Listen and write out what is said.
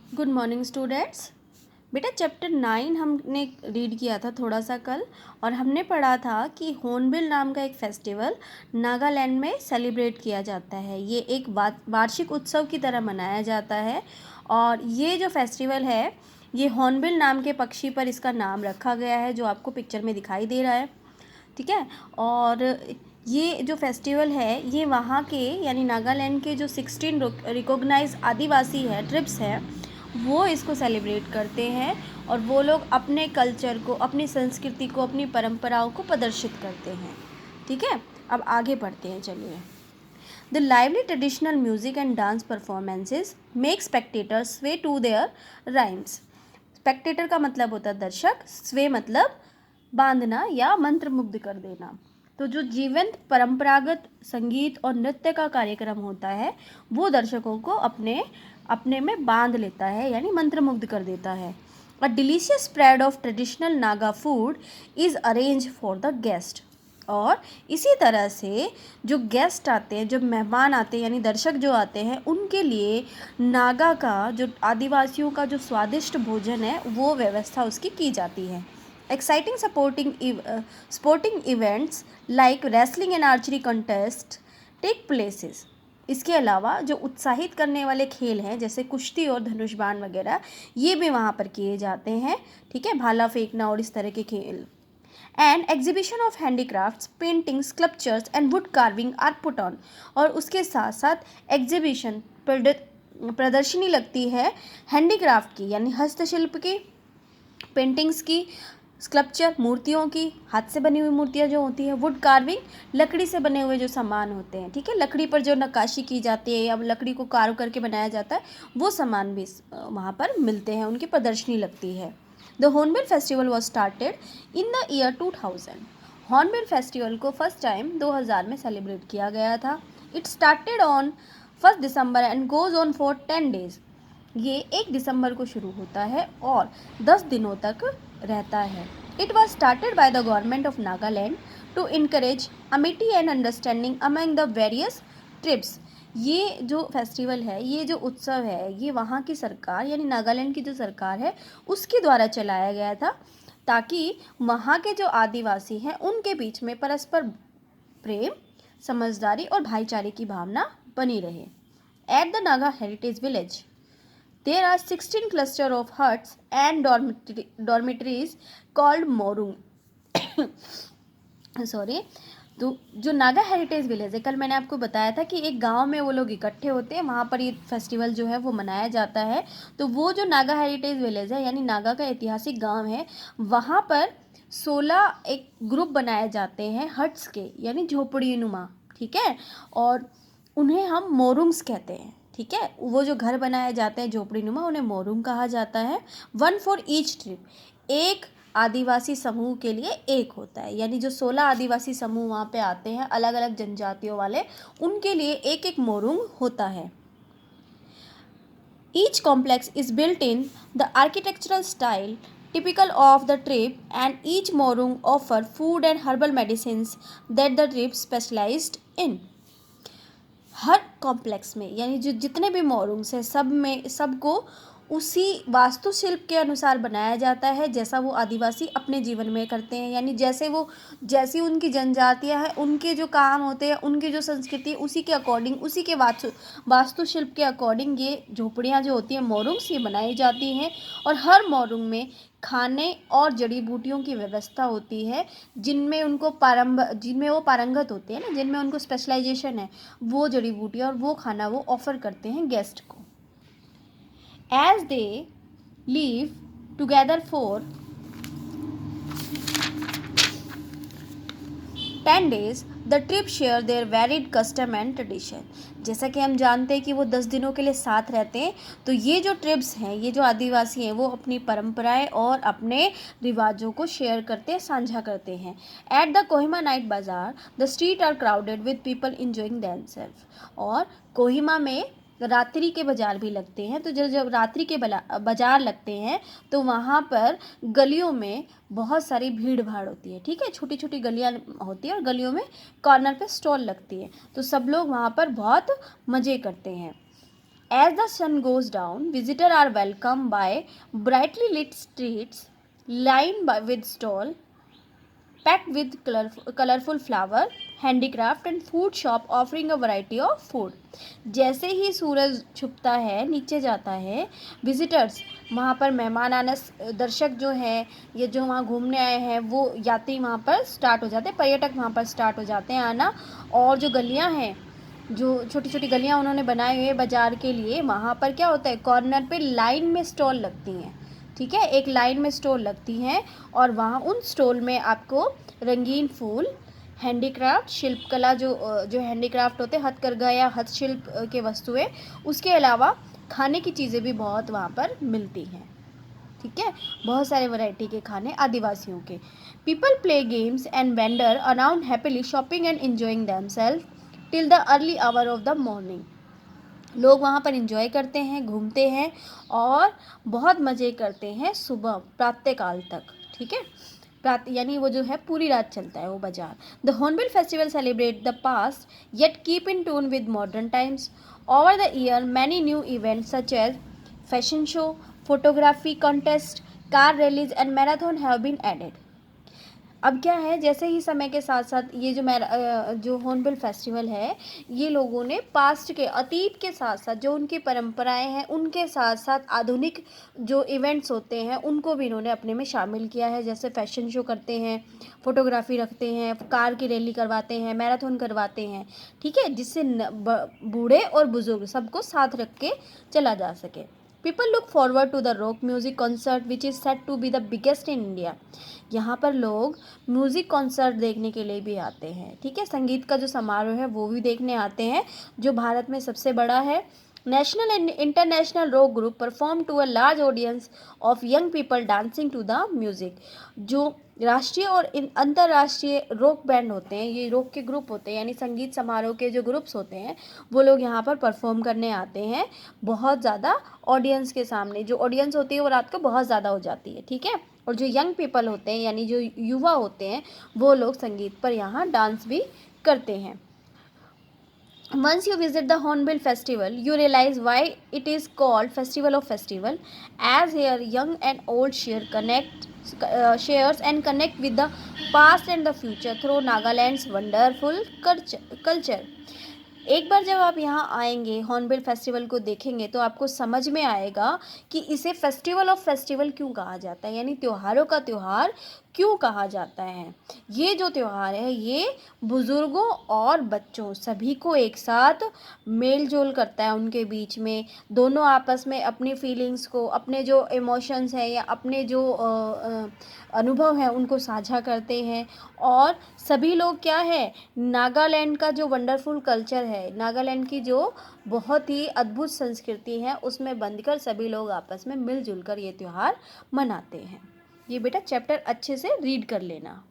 Good morning students. बेटा chapter 9 हमने read किया था थोड़ा सा कल, और हमने पढ़ा था कि हॉर्नबिल नाम का एक फेस्टिवल नागालैंड में सेलिब्रेट किया जाता है। ये एक वार्षिक उत्सव की तरह मनाया जाता है, और ये जो फेस्टिवल है ये हॉर्नबिल नाम के पक्षी पर इसका नाम रखा गया है, जो आपको पिक्चर में दिखाई दे रहा है। ठीक है। और ये जो फेस्टिवल है ये वहाँ के यानी नागालैंड के जो 16 रिकॉग्नाइज आदिवासी है ट्रिब्स हैं वो इसको सेलिब्रेट करते हैं, और वो लोग अपने कल्चर को, अपनी संस्कृति को, अपनी परंपराओं को प्रदर्शित करते हैं। ठीक है, अब आगे बढ़ते हैं। चलिए। The lively traditional music and dance performances make spectators स्वे टू देयर राइम्स। स्पेक्टेटर का मतलब होता है दर्शक, स्वे मतलब बांधना या मंत्रमुग्ध कर देना। तो जो जीवंत परंपरागत संगीत और नृत्य का कार्यक्रम होता है वो दर्शकों को अपने अपने में बांध लेता है, यानी मंत्रमुग्ध कर देता है। अ delicious spread of traditional Naga food is arrange for the guest. और इसी तरह से जो गेस्ट आते हैं, जो मेहमान आते हैं, यानी दर्शक जो आते हैं, उनके लिए नागा का, जो आदिवासियों का जो स्वादिष्ट भोजन है वो व्यवस्था उसकी की जाती है। Exciting sporting events like wrestling and archery contest take places. इसके अलावा जो उत्साहित करने वाले खेल हैं जैसे कुश्ती और धनुषबाण वगैरह, ये भी वहाँ पर किए जाते हैं। ठीक है, भाला फेंकना और इस तरह के खेल। And exhibition of handicrafts, painting, sculptures and wood carving are put on. और उसके साथ साथ एग्जीबिशन, प्रदर्शनी लगती है हैंडीक्राफ्ट की, यानी हस्तशिल्प की, पेंटिंग्स की, स्कल्पचर, मूर्तियों की, हाथ से बनी हुई मूर्तियाँ जो होती हैं, वुड कार्विंग, लकड़ी से बने हुए जो सामान होते हैं। ठीक है, लकड़ी पर जो नक्काशी की जाती है या लकड़ी को कार्व करके बनाया जाता है वो सामान भी वहाँ पर मिलते हैं, उनकी प्रदर्शनी लगती है। The Hornbill festival was started in the year 2000। Hornbill festival को फर्स्ट टाइम 2000 में सेलिब्रेट किया गया था। It started on 1 December and goes on for 10 days। ये 1 दिसंबर को शुरू होता है और 10 दिनों तक रहता है। It was started by the government of Nagaland to encourage amity and understanding among the various tribes. ये जो फेस्टिवल है, ये जो उत्सव है, ये वहाँ की सरकार यानी नागालैंड की जो सरकार है उसके द्वारा चलाया गया था, ताकि वहाँ के जो आदिवासी हैं उनके बीच में परस्पर प्रेम, समझदारी और भाईचारे की भावना बनी रहे। At the Naga heritage village there are 16 cluster of huts and dormitories called morung। Sorry. तो जो नागा हेरिटेज विलेज है, कल मैंने आपको बताया था कि एक गांव में वो लोग इकट्ठे होते हैं, वहाँ पर ये फेस्टिवल जो है वो मनाया जाता है। तो वो जो नागा हेरिटेज विलेज है यानी नागा का ऐतिहासिक गांव है, वहाँ पर 16 एक ग्रुप बनाए जाते हैं हट्स के, यानी झोपड़ी नुमा। ठीक है, और उन्हें हम मोरुंग्स कहते हैं। ठीक है, वो जो घर बनाए जाते हैं झोपड़ी नुमा उन्हें मोरुंग कहा जाता है। 1 फॉर ईच ट्रिप, एक आदिवासी समूह के लिए एक होता है, यानी जो 16 आदिवासी समूह वहाँ पे आते हैं अलग अलग जनजातियों वाले, उनके लिए एक एक मोरुंग होता है। Each complex is built in the architectural style typical of the trip, and each morung offer food and herbal medicines that the trip specialized in। Her complex में यानी जो जितने भी मॉरूम्स हैं सब में सबको उसी वास्तुशिल्प के अनुसार बनाया जाता है जैसा वो आदिवासी अपने जीवन में करते हैं, यानी जैसी उनकी जनजातियां हैं, उनके जो काम होते हैं, उनकी जो संस्कृति, उसी के अकॉर्डिंग, उसी के वास्तुशिल्प के अकॉर्डिंग ये झोपड़ियाँ जो होती हैं मोरूम्स ये बनाई जाती हैं। और हर मोरूम में खाने और जड़ी बूटियों की व्यवस्था होती है जिनमें वो पारंगत होते हैं ना, जिनमें उनको स्पेशलाइजेशन है, वो जड़ी बूटियाँ और वो खाना वो ऑफर करते हैं गेस्ट को। As they live together for 10 days, the trip share their varied custom and tradition। जैसा कि हम जानते हैं कि वो 10 दिनों के लिए साथ रहते हैं, तो ये जो ट्रिब्स हैं, ये जो आदिवासी हैं, वो अपनी परंपराएं और अपने रिवाजों को शेयर करते हैं, साझा करते हैं। At the Kohima night bazaar the street are crowded with people enjoying themselves. और कोहिमा में रात्रि के बाज़ार भी लगते हैं, तो जब रात्रि के बाज़ार लगते हैं तो वहाँ पर गलियों में बहुत सारी भीड़ भाड़ होती है। ठीक है, छोटी छोटी गलियाँ होती हैं और गलियों में कॉर्नर पे स्टॉल लगती है, तो सब लोग वहाँ पर बहुत मज़े करते हैं। As the sun goes down, visitors are welcomed by brightly lit streets lined with stalls packed with colorful flower, handicraft and food shop offering a variety of food. जैसे ही सूरज छुपता है, नीचे जाता है, विजिटर्स वहाँ पर मेहमान आना, दर्शक जो हैं, ये जो वहाँ घूमने आए हैं, वो यात्री वहाँ पर स्टार्ट हो जाते हैं, पर्यटक वहाँ पर स्टार्ट हो जाते हैं आना। और जो गलियाँ हैं, जो छोटी छोटी गलियाँ उन्होंने बनाई हुई है बाज़ार के लिए, वहाँ पर क्या होता है, कॉर्नर पे लाइन में स्टॉल लगती हैं। ठीक है, एक लाइन में स्टॉल लगती हैं और वहाँ उन स्टॉल में आपको रंगीन फूल, हैंडीक्राफ्ट, शिल्पकला, जो हैंडीक्राफ्ट होते हैं, हथकरघा या हस्तशिल्प के वस्तुएं, उसके अलावा खाने की चीज़ें भी बहुत वहाँ पर मिलती हैं। ठीक है, बहुत सारे वैरायटी के खाने आदिवासियों के। People play games and vendor around happily shopping and enjoying themselves till the early hour of the morning. लोग वहाँ पर एंजॉय करते हैं, घूमते हैं और बहुत मज़े करते हैं सुबह प्रातःकाल तक। ठीक है, यानी वो जो है पूरी रात चलता है वो बाजार। The Hornbill Festival celebrate the past yet keep in tune with modern times. Over the year many new events such as fashion show, photography contest, car rallies and marathon have been added. अब क्या है, जैसे ही समय के साथ साथ ये जो हॉर्नबिल फेस्टिवल है, ये लोगों ने पास्ट के, अतीत के साथ साथ जो उनकी परंपराएं हैं, उनके साथ साथ आधुनिक जो इवेंट्स होते हैं उनको भी इन्होंने अपने में शामिल किया है। जैसे फैशन शो करते हैं, फोटोग्राफी रखते हैं, कार की रैली करवाते हैं, मैराथन करवाते हैं। ठीक है, जिससे बूढ़े और बुजुर्ग सबको साथ रख के चला जा सके। People look forward to the rock music concert which is said to be the biggest in India. यहाँ पर लोग म्यूज़िक कॉन्सर्ट देखने के लिए भी आते हैं। ठीक है, संगीत का जो समारोह है वो भी देखने आते हैं, जो भारत में सबसे बड़ा है। National and international rock group perform to a large audience of young people dancing to the music. जो राष्ट्रीय और अंतर्राष्ट्रीय रॉक बैंड होते हैं, ये रॉक के ग्रुप होते हैं, यानी संगीत समारोह के जो ग्रुप्स होते हैं, वो लोग यहाँ पर परफॉर्म करने आते हैं बहुत ज़्यादा ऑडियंस के सामने। जो ऑडियंस होती है वो रात को बहुत ज़्यादा हो जाती है। ठीक है, और जो यंग पीपल होते हैं, यानी जो युवा होते हैं, वो लोग संगीत पर यहाँ डांस भी करते हैं। Once you visit the Hornbill Festival, you realize why it is called Festival of Festival, as here young and old shares and connect with the past and the future through Nagaland's wonderful culture. एक बार जब आप यहाँ आएंगे, hornbill festival को देखेंगे, तो आपको समझ में आएगा कि इसे फेस्टिवल ऑफ फेस्टिवल क्यों कहा जाता है, यानी त्योहारों का त्योहार क्यों कहा जाता है। ये जो त्योहार है, ये बुज़ुर्गों और बच्चों सभी को एक साथ मेल जोल करता है। उनके बीच में दोनों आपस में अपनी फीलिंग्स को, अपने जो इमोशंस हैं या अपने जो अनुभव हैं, उनको साझा करते हैं। और सभी लोग क्या है, नागालैंड का जो वंडरफुल कल्चर है, नागालैंड की जो बहुत ही अद्भुत संस्कृति है, उसमें बंधकर सभी लोग आपस में मिलजुल कर ये त्यौहार मनाते हैं। ये बेटा चैप्टर अच्छे से रीड कर लेना।